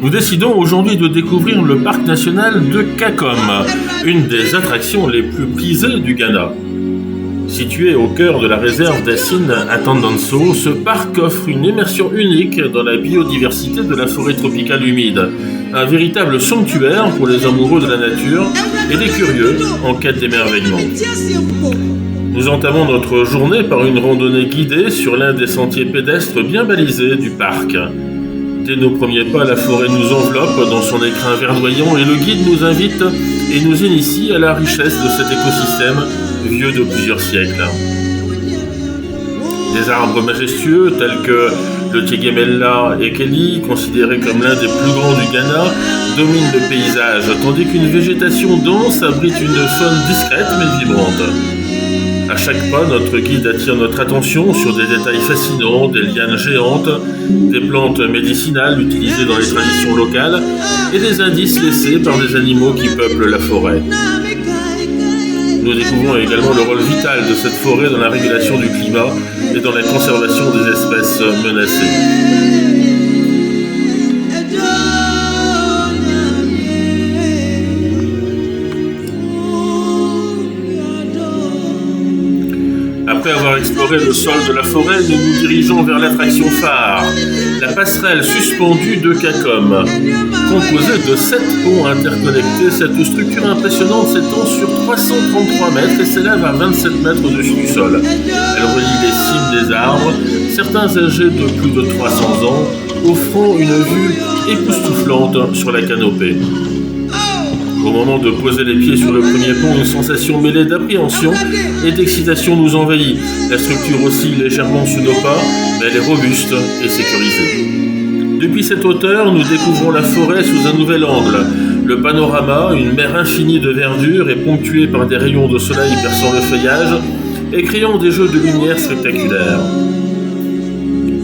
Nous décidons aujourd'hui de découvrir le parc national de Kakom, une des attractions les plus prisées du Ghana. Situé au cœur de la réserve d'Assine à Tandanso, ce parc offre une immersion unique dans la biodiversité de la forêt tropicale humide. Un véritable sanctuaire pour les amoureux de la nature et des curieux en quête d'émerveillement. Nous entamons notre journée par une randonnée guidée sur l'un des sentiers pédestres bien balisés du parc. Dès nos premiers pas, la forêt nous enveloppe dans son écrin verdoyant et le guide nous invite et nous initie à la richesse de cet écosystème vieux de plusieurs siècles. Des arbres majestueux tels que le Tiegemella et Kelly, considérés comme l'un des plus grands du Ghana, dominent le paysage, tandis qu'une végétation dense abrite une faune discrète mais vibrante. À chaque pas, notre guide attire notre attention sur des détails fascinants, des lianes géantes, des plantes médicinales utilisées dans les traditions locales et des indices laissés par des animaux qui peuplent la forêt. Nous découvrons également le rôle vital de cette forêt dans la régulation du climat et dans la conservation des espèces menacées. Après avoir exploré le sol de la forêt, nous nous dirigeons vers l'attraction phare, la passerelle suspendue de Kakom. Composée de 7 ponts interconnectés, cette structure impressionnante s'étend sur 333 mètres et s'élève à 27 mètres au-dessus du sol. Elle relie les cimes des arbres, certains âgés de plus de 300 ans, offrant une vue époustouflante sur la canopée. Au moment de poser les pieds sur le premier pont, une sensation mêlée d'appréhension et d'excitation nous envahit. La structure oscille légèrement sous nos pas, mais elle est robuste et sécurisée. Depuis cette hauteur, nous découvrons la forêt sous un nouvel angle. Le panorama, une mer infinie de verdure, est ponctué par des rayons de soleil perçant le feuillage et créant des jeux de lumière spectaculaires.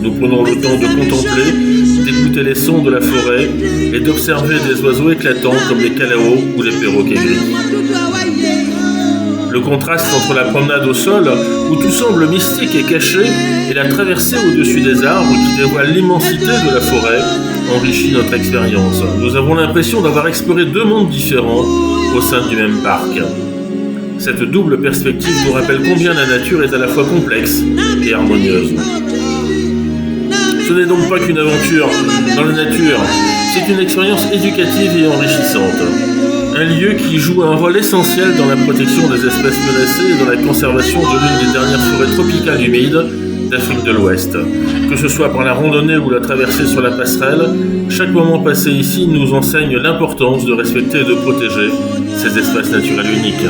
Nous prenons le temps de contempler, d'écouter les sons de la forêt et d'observer des oiseaux éclatants comme les calaos ou les perroquets gris. Le contraste entre la promenade au sol, où tout semble mystique et caché, et la traversée au-dessus des arbres qui dévoile l'immensité de la forêt, enrichit notre expérience. Nous avons l'impression d'avoir exploré 2 mondes différents au sein du même parc. Cette double perspective nous rappelle combien la nature est à la fois complexe et harmonieuse. Ce n'est donc pas qu'une aventure dans la nature, c'est une expérience éducative et enrichissante. Un lieu qui joue un rôle essentiel dans la protection des espèces menacées et dans la conservation de l'une des dernières forêts tropicales humides d'Afrique de l'Ouest. Que ce soit par la randonnée ou la traversée sur la passerelle, chaque moment passé ici nous enseigne l'importance de respecter et de protéger ces espaces naturels uniques.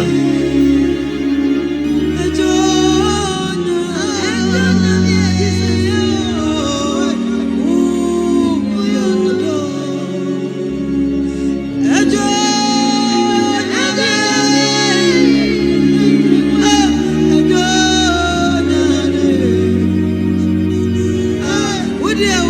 Yeah.